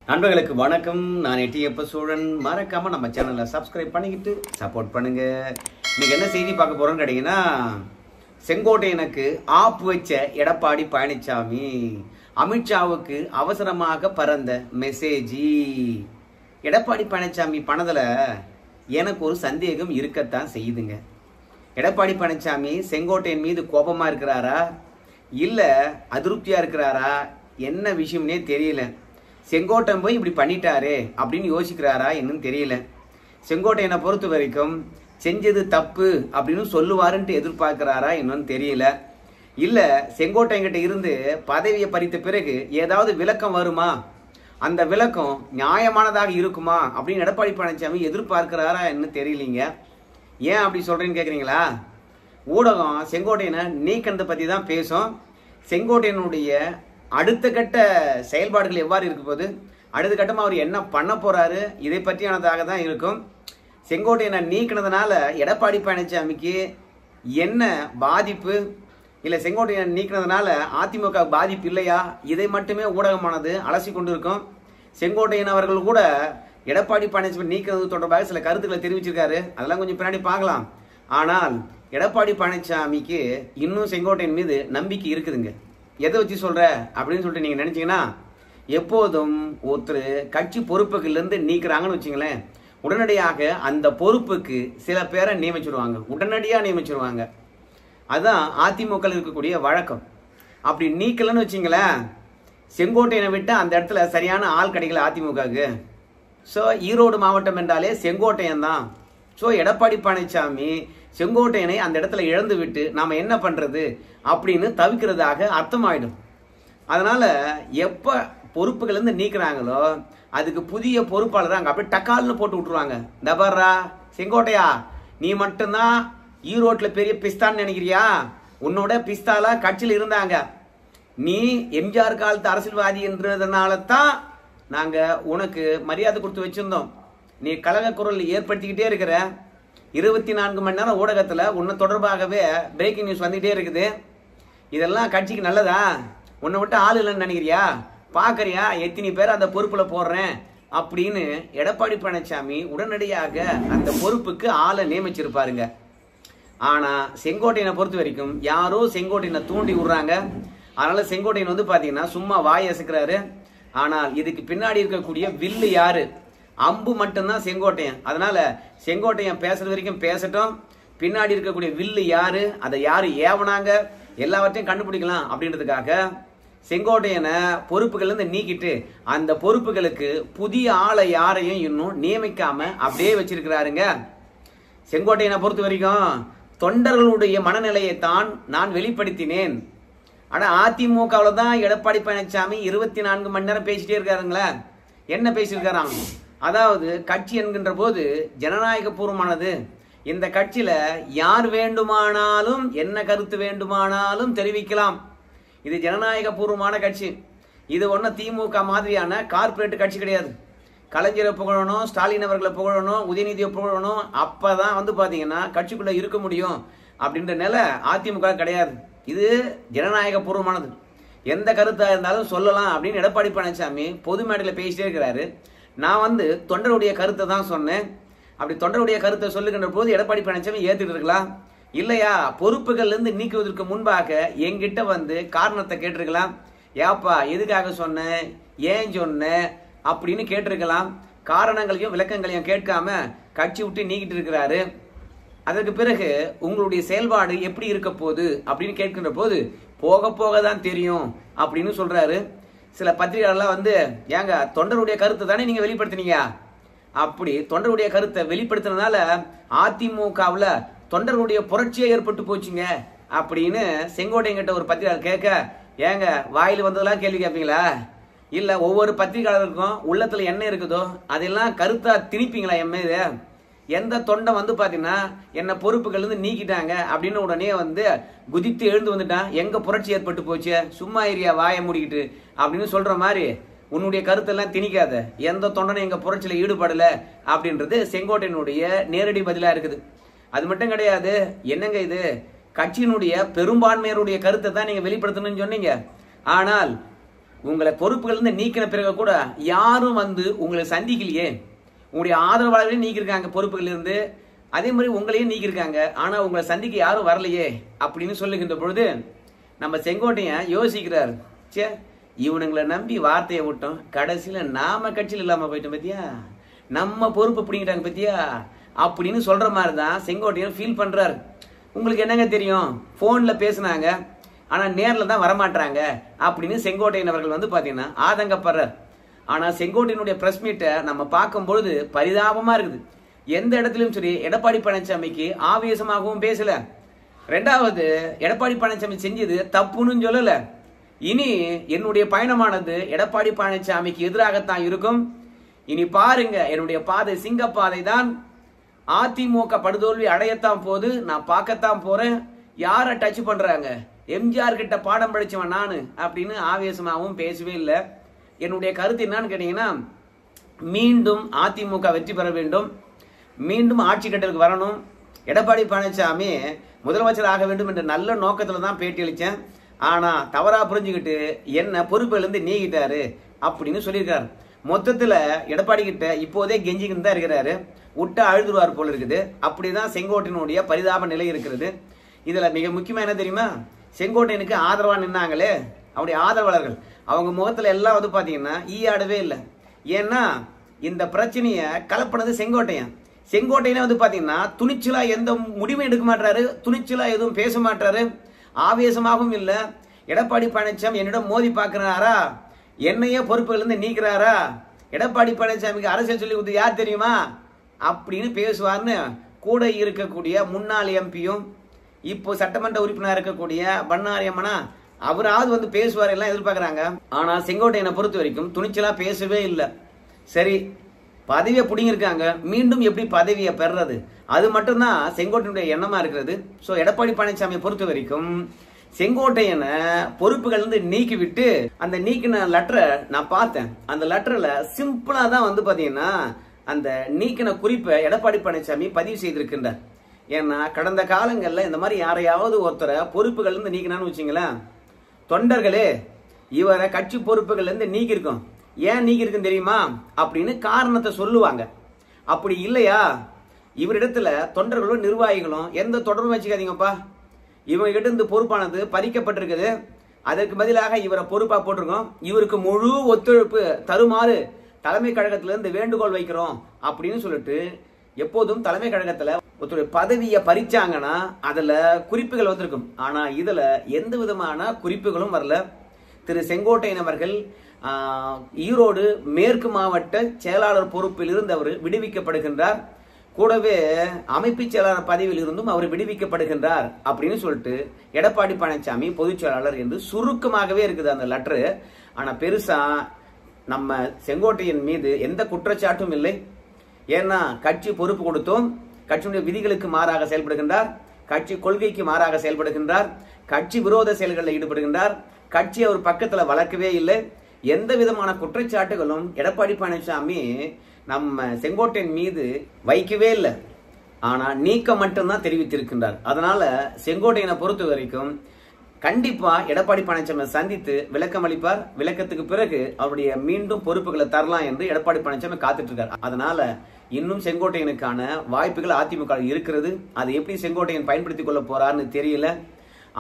நண்பர்களுக்கு வணக்கம். நான் எட்டியப்ப சூழன். மறக்காம நம்ம சேனலை சப்ஸ்கிரைப் பண்ணிக்கிட்டு சப்போர்ட் பண்ணுங்க. இன்னைக்கு என்ன செய்தி பார்க்க போறோம்னு கேட்டீங்கன்னா, செங்கோட்டையனுக்கு ஆப் வச்ச எடப்பாடி பழனிசாமி அமித்ஷாவுக்கு அவசரமாக பறந்த மெசேஜி. எடப்பாடி பழனிசாமி பணத்துல எனக்கு ஒரு சந்தேகம் இருக்கத்தான் செய்யுதுங்க. எடப்பாடி பழனிசாமி செங்கோட்டையன் மீது கோபமா இருக்கிறாரா, இல்ல அதிருப்தியா இருக்கிறாரா, என்ன விஷயம்னே தெரியல. செங்கோட்டையன் போய் இப்படி பண்ணிட்டாரே அப்படின்னு யோசிக்கிறாரா என்னன்னு தெரியல. செங்கோட்டையனை பொறுத்த வரைக்கும் செஞ்சது தப்பு அப்படின்னு சொல்லுவாருன்ட்டு எதிர்பார்க்கிறாரா என்னன்னு தெரியல. இல்ல செங்கோட்டையன்கிட்ட இருந்து பதவியை பறித்த பிறகு ஏதாவது விளக்கம் வருமா, அந்த விளக்கம் நியாயமானதாக இருக்குமா அப்படின்னு எடப்பாடி பழனிசாமி எதிர்பார்க்கிறாரா என்ன தெரியலீங்க. ஏன் அப்படி சொல்றேன்னு கேக்குறீங்களா? ஊடகம் செங்கோட்டையனை நீக்கினதை பத்தி தான் பேசும். செங்கோட்டையனுடைய அடுத்த கட்ட செயல்பாடுகள் எவ்வாறு இருக்க போது, அடுத்த கட்டமாக அவர் என்ன பண்ண போறாரு, இதை பற்றியானதாக தான் இருக்கும். செங்கோட்டையனை நீக்கினதுனால எடப்பாடி பழனிசாமிக்கு என்ன பாதிப்பு, இல்லை செங்கோட்டையனை நீக்கினதுனால அதிமுக பாதிப்பு இல்லையா, இதை மட்டுமே ஊடகமானது அலசி கொண்டு இருக்கும். செங்கோட்டையன் அவர்கள் கூட எடப்பாடி பழனிசாமி நீக்கிறது தொடர்பாக சில கருத்துக்களை தெரிவிச்சிருக்காரு. அதெல்லாம் கொஞ்சம் பின்னாடி பார்க்கலாம். ஆனால் எடப்பாடி பழனிசாமிக்கு இன்னும் செங்கோட்டையன் மீது நம்பிக்கை இருக்குதுங்க. எதை வச்சு சொல்ற அப்படின்னு சொல்லிட்டு நீங்க நினைச்சீங்கன்னா, எப்போதும் ஒருத்தர் கட்சி பொறுப்புகளிலிருந்து நீக்கிறாங்கன்னு வச்சுங்களேன், உடனடியாக அந்த பொறுப்புக்கு சில பேரை நியமிச்சிருவாங்க, உடனடியாக நியமிச்சிருவாங்க. அதுதான் அதிமுக இருக்கக்கூடிய வழக்கம். அப்படி நீக்கலன்னு வச்சுங்களேன், செங்கோட்டையனை விட்டு அந்த இடத்துல சரியான ஆள் கிடைக்கல அதிமுகவுக்கு. ஸோ ஈரோடு மாவட்டம் என்றாலே செங்கோட்டையன் தான். ஸோ எடப்பாடி பழனிசாமி செங்கோட்டையனை அந்த இடத்துல இழந்து விட்டு நாம என்ன பண்றது அப்படின்னு தவிக்கிறதாக அர்த்தமாயிடும். அதனால எப்ப பொறுப்புகள் இருந்து நீக்கிறாங்களோ அதுக்கு புதிய பொறுப்பாளர் அங்க அப்படியே டக்கால்னு போட்டு விட்டுருவாங்க. தபர்ரா செங்கோட்டையா, நீ மட்டும்தான் ஈரோட்ல பெரிய பிஸ்தான்னு நினைக்கிறியா? உன்னோட பிஸ்தாலா கட்சியில் இருந்தாங்க. நீ எம்ஜிஆர் காலத்து அரசியல்வாதி என்றதுனால தான் நாங்க உனக்கு மரியாதை கொடுத்து வச்சிருந்தோம். நீ கழக குரல் ஏற்படுத்திக்கிட்டே இருக்கிற. 24 மணி நேரம் ஊடகத்துல உன்னை தொடர்பாகவே பிரேக்கிங் நியூஸ் வந்துகிட்டே இருக்குது. இதெல்லாம் கட்சிக்கு நல்லதா? உன்னை விட்டு ஆள் இல்லைன்னு நினைக்கிறியா? பாக்குறியா எத்தனை பேர் அந்த பொறுப்புல போடுறேன் அப்படின்னு எடப்பாடி பழனிசாமி உடனடியாக அந்த பொறுப்புக்கு ஆளை நியமிச்சிருப்பாருங்க. ஆனா செங்கோட்டையனை பொறுத்த வரைக்கும் யாரோ செங்கோட்டையனை தூண்டி விடுறாங்க. அதனால செங்கோட்டையன் வந்து பாத்தீங்கன்னா சும்மா வாய் அசைக்கிறாரு. ஆனால் இதுக்கு பின்னாடி இருக்கக்கூடிய வில்லு யாரு? அம்பு மட்டும்தான் செங்கோட்டையன். அதனால செங்கோட்டையன் பேசுறது வரைக்கும் பேசட்டும். பின்னாடி இருக்கக்கூடிய வில்லு யாரு, அதை யாரு ஏவனாங்க, எல்லாவற்றையும் கண்டுபிடிக்கலாம் அப்படின்றதுக்காக செங்கோட்டையனை பொறுப்புகள் இருந்து நீக்கிட்டு அந்த பொறுப்புகளுக்கு புதிய ஆளை யாரையும் இன்னும் நியமிக்காம அப்படியே வச்சிருக்கிறாருங்க. செங்கோட்டையனை பொறுத்த வரைக்கும் தொண்டர்களுடைய மனநிலையை தான் நான் வெளிப்படுத்தினேன். ஆனா அதிமுகவில் தான் எடப்பாடி பழனிசாமி 24 மணி நேரம் பேசிட்டே இருக்காருங்களா. என்ன பேசியிருக்காராம்? அதாவது கட்சி என்கின்ற போது ஜனநாயக பூர்வமானது. இந்த கட்சியில யார் வேண்டுமானாலும் என்ன கருத்து வேண்டுமானாலும் தெரிவிக்கலாம். இது ஜனநாயக பூர்வமான கட்சி. இது ஒன்றும் திமுக மாதிரியான கார்பரேட் கட்சி கிடையாது. கலைஞரை புகழணும், ஸ்டாலின் அவர்களை புகழணும், உதயநிதியை புகழணும், அப்பதான் வந்து பாத்தீங்கன்னா கட்சிக்குள்ள இருக்க முடியும் அப்படின்ற நிலை அதிமுக கிடையாது. இது ஜனநாயக பூர்வமானது. எந்த கருத்தா இருந்தாலும் சொல்லலாம் அப்படின்னு எடப்பாடி பழனிசாமி பொது மேடையில் பேசிட்டே இருக்கிறாரு. நான் வந்து தொண்டருடைய கருத்தை தான் சொன்னேன். அப்படி தொண்டருடைய கருத்தை சொல்லுகின்ற போது எடப்பாடி பழனிசாமி ஏத்துட்டு இருக்கலாம். இல்லையா, பொறுப்புகள் இருந்து நீக்குவதற்கு முன்பாக என்கிட்ட வந்து காரணத்தை கேட்டிருக்கலாம். ஏப்பா எதுக்காக சொன்ன, ஏன் சொன்ன அப்படின்னு கேட்டிருக்கலாம். காரணங்களையும் விளக்கங்களையும் கேட்காம கட்சி விட்டு நீக்கிட்டு இருக்கிறாரு. அதற்கு பிறகு உங்களுடைய செயல்பாடு எப்படி இருக்க போகுது அப்படின்னு கேட்கின்ற போது போக போக தான் தெரியும் அப்படின்னு சொல்றாரு. சில பத்திரிகையாளர்லாம் வந்து, ஏங்க தொண்டருடைய கருத்தை தானே நீங்க வெளிப்படுத்தினீங்க, அப்படி தொண்டருடைய கருத்தை வெளிப்படுத்தினதால அதிமுகவில் தொண்டர்களுடைய புரட்சியே ஏற்பட்டு போச்சுங்க அப்படின்னு செங்கோட்டையன் கிட்ட ஒரு பத்திரிகையாளர் கேட்க, ஏங்க வாயில் வந்ததெல்லாம் கேள்வி கேட்பீங்களா? இல்ல ஒவ்வொரு பத்திரிகையாளருக்கும் உள்ளத்துல என்ன இருக்குதோ அதெல்லாம் கருத்தா திணிப்பீங்களா என் மீது? எந்த தொண்டை வந்து பாத்தீங்கன்னா என்ன பொறுப்புகள் இருந்து நீக்கிட்டாங்க அப்படின்னு உடனே வந்து குதித்து எழுந்து வந்துட்டான், எங்க புரட்சி ஏற்பட்டு போச்சு, சும்மா ஏரியா வாய மூடிக்கிட்டு அப்படின்னு சொல்ற மாதிரி உன்னுடைய கருத்தெல்லாம் திணிக்காத, எந்த தொண்டனும் எங்க புரட்சியில ஈடுபடல அப்படின்றது செங்கோட்டையனுடைய நேரடி பதிலா இருக்குது. அது மட்டும் கிடையாது, என்னங்க இது கட்சியினுடைய பெரும்பான்மையருடைய கருத்தை தான் நீங்க வெளிப்படுத்தணும்னு சொன்னீங்க. ஆனால் உங்களை பொறுப்புகள் இருந்து நீக்கின பிறகு கூட யாரும் வந்து உங்களை சந்திக்கலையே, உங்களுடைய ஆதரவாளர்களையும் நீக்கிருக்காங்க பொறுப்புகள் இருந்து, அதே மாதிரி உங்களையும் நீக்கிருக்காங்க, ஆனா உங்களை சந்திக்க யாரும் வரலையே அப்படின்னு சொல்லுகின்ற பொழுது நம்ம செங்கோட்டையன் யோசிக்கிறார், சே இவனுங்களை நம்பி வார்த்தையை விட்டோம், கடைசியில நாம கட்சியில் இல்லாம போயிட்டோம் பத்தியா, நம்ம பொறுப்பு பிடிங்கிட்டாங்க பத்தியா அப்படின்னு சொல்ற மாதிரி தான் செங்கோட்டையன் ஃபீல் பண்றாரு. உங்களுக்கு என்னங்க தெரியும், போன்ல பேசினாங்க ஆனா நேர்ல தான் வரமாட்டாங்க அப்படின்னு செங்கோட்டையன் அவர்கள் வந்து பாத்தீங்கன்னா ஆதங்கப்படுறார். ஆனா செங்கோட்டையனுடைய பிரஸ் மீட்டை நம்ம பார்க்கும்பொழுது பரிதாபமா இருக்குது. எந்த இடத்துலயும் சரி எடப்பாடி பழனிசாமிக்கு ஆவேசமாகவும் பேசல. ரெண்டாவது, எடப்பாடி பழனிசாமி செஞ்சது தப்புன்னு சொல்லல. இனி என்னுடைய பயணமானது எடப்பாடி பழனிசாமிக்கு எதிராகத்தான் இருக்கும். இனி பாருங்க, என்னுடைய பாதை சிங்கப்பாதை தான். அதிமுக படுதோல்வி அடையத்தான் போது, நான் பார்க்கத்தான் போறேன். யார டச் பண்றாங்க, எம்ஜிஆர் கிட்ட பாடம் படிச்சவன் நானு அப்படின்னு ஆவேசமாகவும் பேசவே இல்லை. என்னுடைய கருத்து என்னன்னு கேட்டீங்கன்னா, மீண்டும் அதிமுக வெற்றி பெற வேண்டும், மீண்டும் ஆட்சி கட்டலுக்கு வரணும், எடப்பாடி பழனிசாமி முதலமைச்சர் ஆக வேண்டும் என்ற நல்ல நோக்கத்துல தான் பேட்டி அளிச்சேன். ஆனா தவறா புரிஞ்சுக்கிட்டு என்ன பொறுப்பிலிருந்து நீக்கிட்டாரு அப்படின்னு சொல்லியிருக்காரு. மொத்தத்துல எடப்பாடி கிட்ட இப்போதே கெஞ்சிக்கிட்டு தான் இருக்கிறாரு, விட்டா அழுதுருவார் போல இருக்குது. அப்படிதான் செங்கோட்டையனுடைய பரிதாப நிலை இருக்கிறது. இதுல மிக முக்கியமா என்ன தெரியுமா, செங்கோட்டையனுக்கு ஆதரவா நின்னாங்களே அவருடைய ஆதரவாளர்கள், அவங்க முகத்துல எல்லாம் வந்து பாத்தீங்கன்னா ஈயாடவே இல்லை. ஏன்னா இந்த பிரச்சனைய கலப்பினது செங்கோட்டையன். செங்கோட்டையனே வந்து பாத்தீங்கன்னா துணிச்சலா எந்த முடிவும் எடுக்க மாட்டாரு, துணிச்சலா எதுவும் பேச மாட்டாரு, ஆவேசமாகவும் இல்ல. எடப்பாடி பழனிசாமி என்னிடம் மோதி பார்க்கிறாரா, என்னையே பொறுப்புகள் இருந்து நீக்கிறாரா, எடப்பாடி பழனிசாமிக்கு அரசியல் சொல்லி கொடுத்து யார் தெரியுமா அப்படின்னு பேசுவார்னு கூட இருக்கக்கூடிய முன்னாள் எம்பியும் இப்போ சட்டமன்ற உறுப்பினர் இருக்கக்கூடிய பண்ணாரி அம்மனா அவராவது வந்து பேசுவார் எல்லாம் எதிர்பார்க்கிறாங்க. ஆனா செங்கோட்டையனை பொறுத்த வரைக்கும் துணிச்சலா பேசவே இல்லை. சரி, பதவியை பிடிங்கிருக்காங்க, மீண்டும் எப்படி பதவியை பெறது, அது மட்டும்தான் செங்கோட்டையனுடைய எண்ணமா இருக்கிறது. சோ எடப்பாடி பழனிசாமியை பொறுத்த வரைக்கும் செங்கோட்டையனை பொறுப்புகள் இருந்து நீக்கி விட்டு, அந்த நீக்கின லெட்டரை நான் பார்த்தேன். அந்த லெட்டர்ல சிம்பிளா தான் வந்து பாத்தீங்கன்னா அந்த நீக்கின குறிப்பை எடப்பாடி பழனிசாமி பதிவு செய்திருக்கின்றார். ஏன்னா கடந்த காலங்கள்ல இந்த மாதிரி யாரையாவது ஒருத்தரை பொறுப்புகள் இருந்து நீக்கினான்னு வச்சுங்களேன், தொண்டர்களே இவரை கட்சி பொறுப்புகள் இருந்து நீக்கிருக்கோம், ஏன் நீக்கிருக்குன்னு தெரியுமா அப்படின்னு காரணத்தை சொல்லுவாங்க. அப்படி இல்லையா, இவரிடத்துல தொண்டர்களும் நிர்வாகிகளும் எந்த தொடர்பும் வச்சுக்காதீங்கப்பா, இவங்க கிட்ட இருந்து பொறுப்பானது பறிக்கப்பட்டிருக்குது, அதற்கு பதிலாக இவரை பொறுப்பா போட்டிருக்கோம், இவருக்கு முழு ஒத்துழைப்பு தருமாறு தலைமை கழகத்திலிருந்து வேண்டுகோள் வைக்கிறோம் அப்படின்னு சொல்லிட்டு எப்போதும் தலைமை கழகத்துல ஒருத்தர் பதவியை பறிச்சாங்கன்னா அதுல குறிப்புகள் வந்திருக்கும். ஆனா இதுல எந்த விதமான குறிப்புகளும் வரல. திரு செங்கோட்டையன் அவர்கள் ஈரோடு மேற்கு மாவட்ட செயலாளர் பொறுப்பில் இருந்து அவர் விடுவிக்கப்படுகின்றார். கூடவே அமைப்பு செயலாளர் பதவியில் இருந்தும் அவர் விடுவிக்கப்படுகின்றார் அப்படின்னு சொல்லிட்டு எடப்பாடி பழனிசாமி பொதுச் செயலாளர் என்று சுருக்கமாகவே இருக்குது அந்த லெட்டரு. ஆனா பெருசா நம்ம செங்கோட்டையன் மீது எந்த குற்றச்சாட்டும் இல்லை. ஏன்னா கட்சி பொறுப்பு கொடுத்தோம், கட்சியுடைய விதிகளுக்கு மாறாக செயல்படுகின்றார், கட்சி கொள்கைக்கு மாறாக செயல்படுகின்றார், கட்சி விரோத செயல்களில் ஈடுபடுகின்றார், கட்சி அவர் பக்கத்துல வளர்க்கவே இல்லை. எந்த விதமான குற்றச்சாட்டுகளும் எடப்பாடி பழனிசாமி நம்ம செங்கோட்டையன் மீது வைக்கவே இல்லை. ஆனா நீக்கம் மட்டும்தான் தெரிவித்திருக்கின்றார். அதனால செங்கோட்டையனை பொறுத்த வரைக்கும் கண்டிப்பா எடப்பாடி பழனிசாமி சந்தித்து விளக்கம் அளிப்பார். விளக்கத்துக்கு பிறகு அவருடைய மீண்டும் பொறுப்புகளை தரலாம் என்று எடப்பாடி பழனிசாமி காத்துட்டு இருக்கார். அதனால இன்னும் செங்கோட்டையனுக்கான வாய்ப்புகள் அதிமுக இருக்கிறது. அதை எப்படி செங்கோட்டையன் பயன்படுத்திக் கொள்ள போறாருன்னு தெரியல.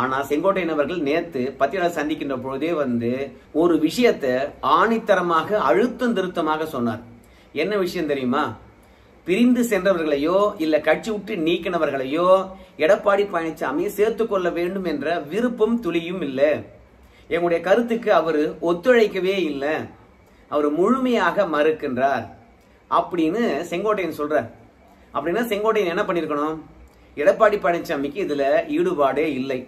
ஆனா செங்கோட்டையன் அவர்கள் நேத்து பத்திரிகையாளர் சந்திக்கின்ற பொழுதே வந்து ஒரு விஷயத்தை ஆணித்தரமாக அழுத்தம் திருத்தமாக சொன்னார். என்ன விஷயம் தெரியுமா, பிரிந்து சென்றவர்களையோ இல்ல கட்சி விட்டு நீக்கினவர்களையோ எடப்பாடி பழனிசாமி சேர்த்து கொள்ள வேண்டும் என்ற விருப்பம் துளியும் இல்லை. எங்களுடைய கருத்துக்கு அவர் ஒத்துழைக்கவே இல்லை, அவர் முழுமையாக மறுக்கின்றார் அப்படின்னு செங்கோட்டையன் சொல்றார். அப்படின்னா செங்கோட்டையன் என்ன பண்ணிருக்கணும், எடப்பாடி பழனிசாமிக்கு இதுல ஈடுபாடே இல்லை.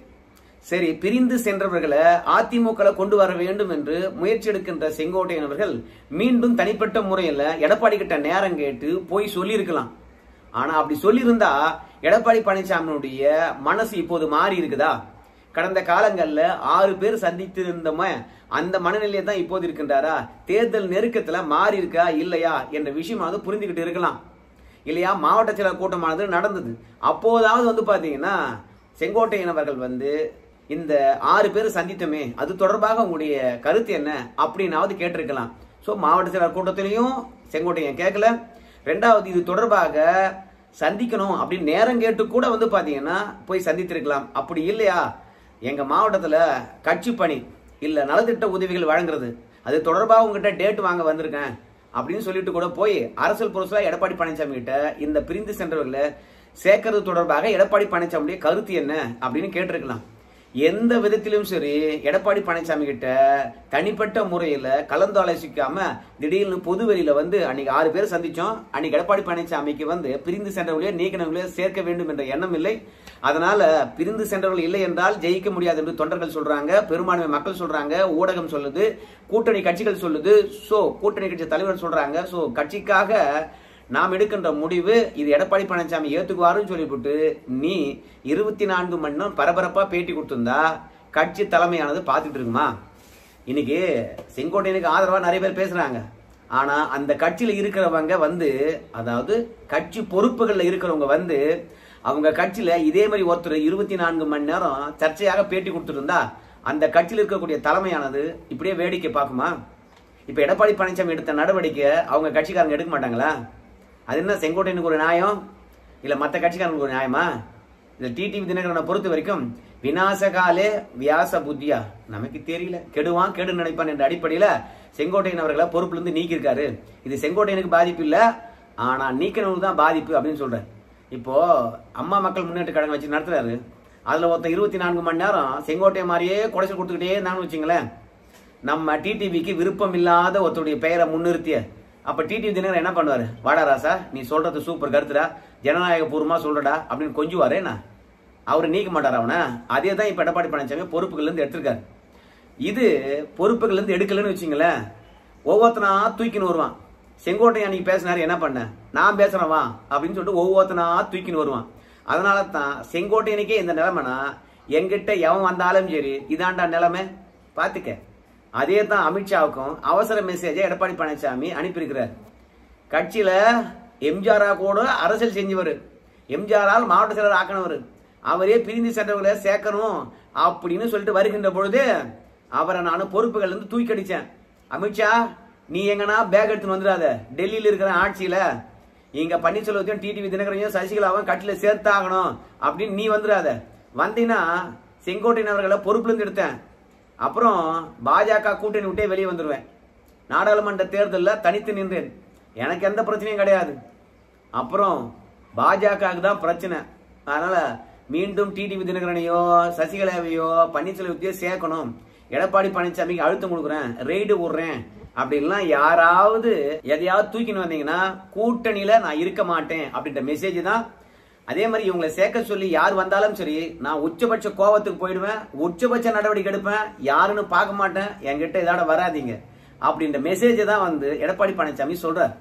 சரி, பிரிந்து சென்றவர்களை அதிமுக கொண்டு வர வேண்டும் என்று முயற்சி எடுக்கின்ற செங்கோட்டையன் அவர்கள் மீண்டும் தனிப்பட்ட முறையில் எடப்பாடி கிட்ட நேரம் கேட்டு போய் சொல்லியிருக்கலாம். ஆனா அப்படி சொல்லியிருந்தா எடப்பாடி பழனிசாமியுடைய மனசு இப்போது மாறி இருக்குதா? கடந்த காலங்கள்ல 6 பேர் சந்தித்து இருந்தோமே அந்த மனநிலையை தான் இப்போது இருக்கின்றாரா? தேர்தல் நெருக்கத்துல மாறி இருக்கா இல்லையா என்ற விஷயமாவது புரிந்துகிட்டு இருக்கலாம் இல்லையா? மாவட்ட செயலர் கூட்டமானது நடந்தது. அப்போதாவது வந்து பாத்தீங்கன்னா செங்கோட்டையன் அவர்கள் வந்து இந்த 6 பேர் சந்தித்தோமே அது தொடர்பாக உங்களுடைய கருத்து என்ன அப்படின்னாவது கேட்டிருக்கலாம். ஸோ மாவட்ட செயலாளர் கூட்டத்திலையும் செங்கோட்டையன் கேட்கல. ரெண்டாவது இது தொடர்பாக சந்திக்கணும் அப்படின்னு நேரம் கேட்டு கூட வந்து பாத்தீங்கன்னா போய் சந்தித்திருக்கலாம். அப்படி இல்லையா எங்க மாவட்டத்துல கட்சி பணி இல்ல நலத்திட்ட உதவிகள் வழங்குறது அது தொடர்பாக உங்ககிட்ட டேட் வாங்க வந்திருக்கேன் அப்படின்னு சொல்லிட்டு கூட போய் அரசியல் புரட்சியா எடப்பாடி பழனிசாமி கிட்ட இந்த பிரிந்து சென்றவர்களை சேர்க்கறது தொடர்பாக எடப்பாடி பழனிசாமியுடைய கருத்து என்ன அப்படின்னு கேட்டிருக்கலாம். எந்த விதத்திலும் சரி எடப்பாடி பழனிசாமி கிட்ட தனிப்பட்ட முறையில கலந்து ஆலோசிக்காம திடீர்னு பொதுவெளியில வந்து அன்னைக்கு 6 பேர் சந்திச்சோம். அன்னைக்கு எடப்பாடி பழனிசாமிக்கு வந்து பிரிந்து சென்றவர்களே நீக்கினவர்களே சேர்க்க வேண்டும் என்ற எண்ணம் இல்லை. அதனால பிரிந்து சென்றவர்கள் இல்லை என்றால் ஜெயிக்க முடியாது என்று தொண்டர்கள் சொல்றாங்க, பெரும்பான்மை மக்கள் சொல்றாங்க, ஊடகம் சொல்லுது, கூட்டணி கட்சிகள் சொல்லுது, சோ கூட்டணி கட்சி தலைவர் சொல்றாங்க. சோ கட்சிக்காக நாம் எடுக்கின்ற முடிவு இது எடப்பாடி பழனிசாமி ஏத்துக்குவாருன்னு சொல்லிவிட்டு நீ 24 மணி நேரம் பரபரப்பா பேட்டி கொடுத்திருந்தா கட்சி தலைமையானது பார்த்துட்டு இருக்குமா? இன்னைக்கு செங்கோட்டையனுக்கு ஆதரவா நிறைய பேர் பேசுறாங்க. ஆனா அந்த கட்சியில இருக்கிறவங்க வந்து அதாவது கட்சி பொறுப்புகள்ல இருக்கிறவங்க வந்து அவங்க கட்சியில இதே மாதிரி ஒருத்தர் 24 மணி நேரம் சர்ச்சையாக பேட்டி கொடுத்துருந்தா அந்த கட்சியில் இருக்கக்கூடிய தலைமையானது இப்படியே வேடிக்கை பார்க்குமா? இப்ப எடப்பாடி பழனிசாமி எடுத்த நடவடிக்கை அவங்க கட்சிக்காரங்க எடுக்க மாட்டாங்களா? அது என்ன செங்கோட்டையனுக்கு ஒரு நியாயம் இல்ல மற்ற கட்சிக்காரனுக்கு ஒரு நியாயமா? இந்த டிடிவி தினகரனை பொறுத்த வரைக்கும் விநாசகாலே வியாச புத்தியா நமக்கு தெரியல, கெடுவான் கெடு நினைப்பான் என்ற அடிப்படையில செங்கோட்டையன் அவர்களை பொறுப்புல இருந்து நீக்கிருக்காரு. இது செங்கோட்டையனுக்கு பாதிப்பு இல்ல, ஆனா நீக்கினவங்களுக்கு தான் பாதிப்பு அப்படின்னு சொல்றேன். இப்போ அம்மா மக்கள் முன்னேற்ற கழகம் வச்சு நடத்துறாரு. அதுல ஒருத்தன் 24 மணி நேரம் செங்கோட்டையன் மாதிரியே குடைச்சல் கொடுத்துக்கிட்டே இருந்தான்னு வச்சுங்களேன். நம்ம டிடிவிக்கு விருப்பம் இல்லாத ஒருத்தருடைய பெயரை முன்னிறுத்திய அப்ப டிடிவி தினகரன் என்ன பண்ணுவாரு? வாடா ராசா நீ சொல்றது சூப்பர் கருத்துடா, ஜனநாயக பூர்வமா சொல்றடா அப்படின்னு கொஞ்சுவாரு. என்ன அவரு நீக்க மாட்டார் அவனை? அதே தான் இப்ப எடப்பாடி பழனிசாமி பொறுப்புகள்ல இருந்து எடுத்திருக்காரு. இது பொறுப்புகள்ல இருந்து எடுக்கலன்னு வச்சுங்களேன், ஒவ்வொருத்தனா தூக்கின்னு வருவான். செங்கோட்டையன் அன்னைக்கு பேசினாரு, என்ன பண்ண நான் பேசுறவா அப்படின்னு சொல்லிட்டு ஒவ்வொருத்தனா தூக்கின்னு வருவான். அதனால தான் செங்கோட்டையனுக்கே இந்த நிலைமைனா எங்கிட்ட எவன் வந்தாலும் சரி இதாண்டா நிலைமை பாத்துக்க. அதே தான் அமித்ஷாவுக்கும் அவசர மெசேஜை எடப்பாடி பழனிசாமி அனுப்பியிருக்கிறார். கட்சியில எம்ஜிஆரா கூட அரசியல் செஞ்சவர், எம்ஜிஆரால் மாவட்ட செயலர் ஆக்கினவர், அவரே பிரிந்து சென்றவர்களை சேர்க்கணும் அப்படின்னு சொல்லிட்டு வருகின்ற பொழுது அவரை நான் பொறுப்புகள் இருந்து தூக்கி அடிச்சேன். அமித்ஷா நீ எங்கன்னா பேக் எடுத்துன்னு வந்துடாத, டெல்லியில இருக்கிற ஆட்சியில இங்க பன்னீர்செல்வத்தையும் டிடிவி தினகரையும் சசிகலாவும் கட்சியில சேர்த்தாகணும் அப்படின்னு நீ வந்துடாத. வந்தீங்கன்னா செங்கோட்டையன் அவர்களை பொறுப்புல இருந்து எடுத்தேன். அப்புறம் பாஜக கூட்டணி விட்டே வெளியே வந்துருவேன். நாடாளுமன்ற தேர்தலில் தனித்து நின்றேன், எனக்கு எந்த பிரச்சனையும் கிடையாது. அப்புறம் பாஜகவுக்கு தான் பிரச்சனை. அதனால மீண்டும் டிடிவி தினகரனையோ சசிகலாவையோ பன்னீர்செல்வத்தையோ சேர்க்கணும், எடப்பாடி பழனிசாமிக்கு அழுத்தம் கொடுக்குறேன், ரெய்டு விடுறேன் அப்படின்லாம் யாராவது எதையாவது தூக்கின்னு வந்தீங்கன்னா கூட்டணியில நான் இருக்க மாட்டேன் அப்படின்ற மெசேஜ் தான். அதே மாதிரி இவங்களை சேர்க்க சொல்லி யார் வந்தாலும் சரி நான் உச்சபட்ச கோபத்துக்கு போயிடுவேன், உச்சபட்ச நடவடிக்கை எடுப்பேன், யாருன்னு பார்க்க மாட்டேன், என்கிட்ட இதோட வராதிங்க அப்படின்ற மெசேஜ் தான் வந்து எடப்பாடி பழனிசாமி சொல்றார்.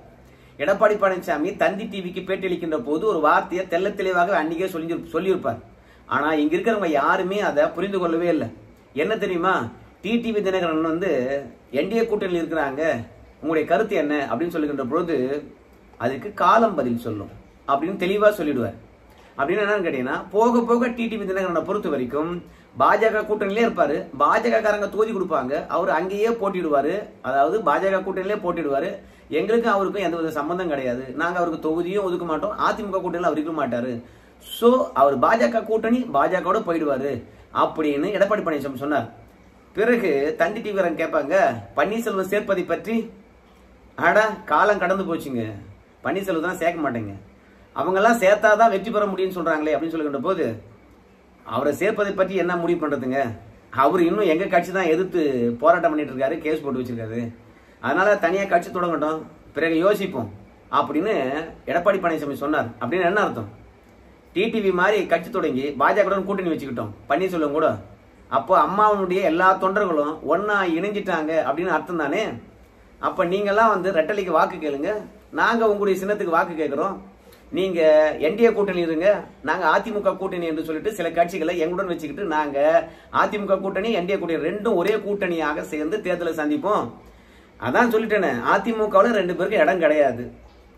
எடப்பாடி பழனிசாமி தந்தி டிவிக்கு பேட்டியளிக்கின்ற போது ஒரு வார்த்தையை தெல்ல தெளிவாக அன்னைக்கே சொல்லியிருப்பார். ஆனா இங்க இருக்கிறவங்க யாருமே அதை புரிந்து கொள்ளவே இல்லை. என்ன தெரியுமா? டிடிவி தினகரன் வந்து என்டிஏ கூட்டணியில் இருக்கிறாங்க, உங்களுடைய கருத்து என்ன அப்படின்னு சொல்லுகின்ற பொழுது அதுக்கு காலம் பதில் சொல்லும் அப்படின்னு தெளிவா சொல்லிடுவார். அப்படின்னு என்னன்னு கேட்டீங்கன்னா போக போக டிடிவி தினகரனை பொறுத்த வரைக்கும் பாஜக கூட்டணியிலே இருப்பாரு, பாஜக காரங்க தொகுதி கொடுப்பாங்க, அவர் அங்கேயே போட்டிடுவாரு, அதாவது பாஜக கூட்டணியிலே போட்டிடுவாரு. எங்களுக்கும் அவருக்கும் எந்த வித சம்பந்தம் கிடையாது, நாங்க அவருக்கு தொகுதியும் ஒதுக்க மாட்டோம், அதிமுக கூட்டணியில் அவர் இருக்க மாட்டாரு, சோ அவர் பாஜக கூட்டணி பாஜகவோட போயிடுவாரு அப்படின்னு எடப்பாடி பழனிசாமி சொன்னார். பிறகு தந்தி டிவிக்காரங்க கேட்பாங்க பன்னீர்செல்வம் சேர்ப்பதை பற்றி. ஆடா காலம் கடந்து போச்சுங்க, பன்னீர்செல்வம் தான் சேர்க்க மாட்டேங்க, அவங்கெல்லாம் சேர்த்தாதான் வெற்றி பெற முடியும்னு சொல்றாங்களே அப்படின்னு சொல்லுகின்ற போது அவரை சேர்ப்பதை பற்றி என்ன முடிவு பண்றதுங்க? அவர் இன்னும் எங்க கட்சி தான் எதிர்த்து போராட்டம் பண்ணிட்டு இருக்காரு, கேஸ் போட்டு வச்சிருக்காரு, அதனால தனியா கட்சி தொடங்கட்டும் பிறகு யோசிப்போம் அப்படின்னு எடப்பாடி பழனிசாமி சொன்னார். அப்படின்னு என்ன அர்த்தம்? டிடிவி மாதிரி கட்சி தொடங்கி பாஜக கூட்டணி வச்சுக்கிட்டோம் பன்னீர்செல்வம் கூட, அப்போ அம்மாவனுடைய எல்லா தொண்டர்களும் ஒன்னா இணைஞ்சிட்டாங்க அப்படின்னு அர்த்தம் தானே. அப்ப நீங்கெல்லாம் வந்து ரெட்டலைக்கு வாக்கு கேளுங்க, நாங்க உங்களுடைய சின்னத்துக்கு வாக்கு கேட்கிறோம், நீங்க என்டிஏ கூட்டணி இருங்க, நாங்க அதிமுக கூட்டணி என்று சொல்லிட்டு சில கட்சிகளை எங்களுடன் வச்சுக்கிட்டு நாங்க அதிமுக கூட்டணி என்டிஏ கூட்டணி ரெண்டும் ஒரே கூட்டணியாக சேர்ந்து தேர்தலை சந்திப்போம். அதான் சொல்லிட்டேனே, அதிமுகவில் 2 பேருக்கு இடம் கிடையாது,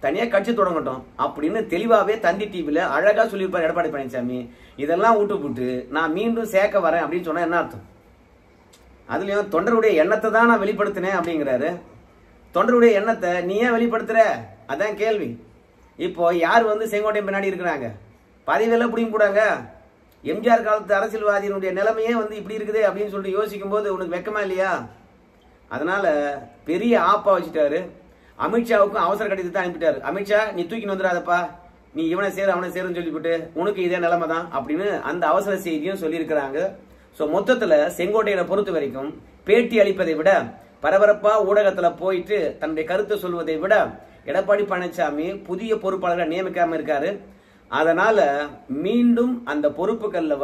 தனியாக கட்சி தொடங்கட்டும் அப்படின்னு தெளிவாகவே தந்தி டிவியில் அழகாக சொல்லியிருப்பார் எடப்பாடி பழனிசாமி. இதெல்லாம் விட்டு போட்டு நான் மீண்டும் சேர்க்க வரேன் அப்படின்னு சொன்னால் என்ன அர்த்தம்? அதுலேயும் தொண்டருடைய எண்ணத்தை தான் நான் வெளிப்படுத்தினேன் அப்படிங்கிறாரு. தொண்டருடைய எண்ணத்தை நீ ஏன் வெளிப்படுத்துற? அதான் கேள்வி. இப்போ யார் செங்கோட்டையன் பின்னாடி இருக்கிறாங்க? பதவியெல்லாம் பிடிங்க கூடாங்க. எம்ஜிஆர் காலத்து அரசியல்வாதியினுடைய நிலைமையே இப்படி இருக்குது அப்படின்னு சொல்லிட்டு யோசிக்கும் போது உனக்கு வெக்கமா இல்லையா? அதனால பெரிய ஆப்பா வச்சுட்டாரு. அமித்ஷாவுக்கும் அவசர கடிதத்தை அனுப்பிட்டாரு. அமித்ஷா நீ தூக்கின்னு வந்துடாதப்பா, நீ இவனை சேரு அவனை சேருன்னு சொல்லிவிட்டு உனக்கு இதே நிலைமை தான் அப்படின்னு அந்த அவசர செய்தியும் சொல்லியிருக்கிறாங்க. ஸோ மொத்தத்தில் செங்கோட்டையனை பொறுத்த வரைக்கும் பேட்டி அளிப்பதை விட பரபரப்பா ஊடகத்துல போயிட்டு தன்னுடைய கருத்தை சொல்வதை விட எடப்பாடி பழனிசாமி புதிய பொறுப்பாளர்களை நியமிக்காம இருக்காரு. அதனால மீண்டும் அந்த பொறுப்புகள்ல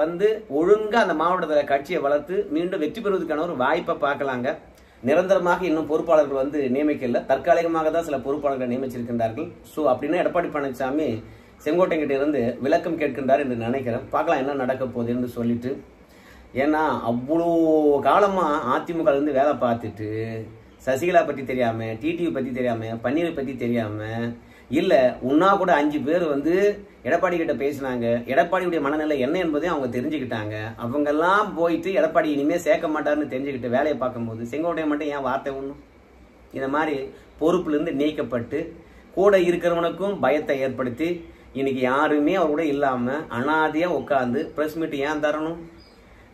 ஒழுங்கா அந்த மாவட்டத்தில் கட்சியை வளர்த்து மீண்டும் வெற்றி பெறுவதற்கான ஒரு வாய்ப்பை பார்க்கலாங்க. நிரந்தரமாக இன்னும் பொறுப்பாளர்கள் நியமிக்கல, தற்காலிகமாக தான் சில பொறுப்பாளர்கள் நியமிச்சிருக்கின்றார்கள். ஸோ அப்படின்னு எடப்பாடி பழனிசாமி செங்கோட்டையன்கிட்ட இருந்து விளக்கம் கேட்கின்றார் என்று நினைக்கிறேன். பார்க்கலாம் என்ன நடக்க போகுது என்று சொல்லிட்டு. ஏன்னா அவ்வளோ காலமா அதிமுக வேலை பார்த்துட்டு சசிகலா பற்றி தெரியாம, டிடிவி பற்றி தெரியாம, பன்னீரை பற்றி தெரியாம, இல்ல உன்னா கூட 5 பேர் எடப்பாடி கிட்ட பேசினாங்க. எடப்பாடியுடைய மனநிலை என்ன என்பதை அவங்க தெரிஞ்சுக்கிட்டாங்க. அவங்கெல்லாம் போயிட்டு எடப்பாடி இனிமே சேர்க்க மாட்டாருன்னு தெரிஞ்சுக்கிட்டு வேலையை பார்க்கும்போது செங்கோட்டையன் மட்டும் ஏன் வார்த்தை ஒண்ணும்? இந்த மாதிரி பொறுப்புல இருந்து நீக்கப்பட்டு கூட இருக்கிறவனுக்கும் பயத்தை ஏற்படுத்தி இன்னைக்கு யாருமே அவர் கூட இல்லாம அனாதையா உட்காந்து பிரஸ் மீட் ஏன் தரணும்?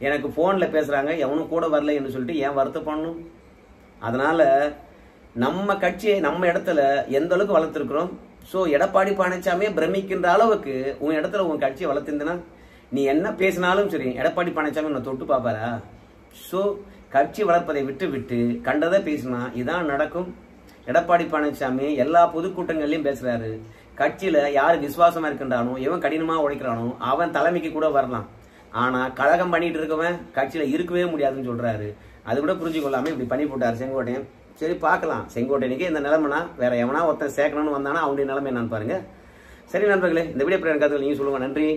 எனக்கு போன்ல பேசுறாங்க, எவனும் கூட வரல என்று சொல்லிட்டு ஏன் வருத்தம் பண்ணணும்? அதனால நம்ம கட்சியை நம்ம இடத்துல எந்த அளவுக்கு வளர்த்துருக்கிறோம். ஸோ எடப்பாடி பழனிசாமியை பிரமிக்கின்ற அளவுக்கு உன் இடத்துல உன் கட்சியை வளர்த்திருந்தனா நீ என்ன பேசினாலும் சரி எடப்பாடி பழனிசாமி உன்னை தொட்டு பார்ப்பாரா? ஸோ கட்சி வளர்ப்பதை விட்டு விட்டு கண்டதை பேசினா இதான் நடக்கும். எடப்பாடி பழனிசாமி எல்லா பொதுக்கூட்டங்கள்லையும் பேசுறாரு. கட்சியில யாரு விசுவாசமா இருக்கின்றானோ, எவன் கடினமா உழைக்கிறானோ அவன் தலைமைக்கு கூட வரலாம். ஆனா கழகம் பண்ணிட்டு இருக்கவன் கட்சியில இருக்கவே முடியாதுன்னு சொல்றாரு. அது கூட புரிஞ்சு கொள்ளாம இப்படி பண்ணி போட்டாரு செங்கோட்டையன். சரி பார்க்கலாம், செங்கோட்டையனுக்கு இந்த நிலைமைனா வேற எவனா ஒருத்தன் சேர்க்கணும்னு வந்தானா அவனுடைய நிலைமை என்னன்னு பாருங்க. சரி நண்பர்களே, இந்த வீடியோ கருத்துக்கள் நீங்க சொல்லுங்க. நன்றி.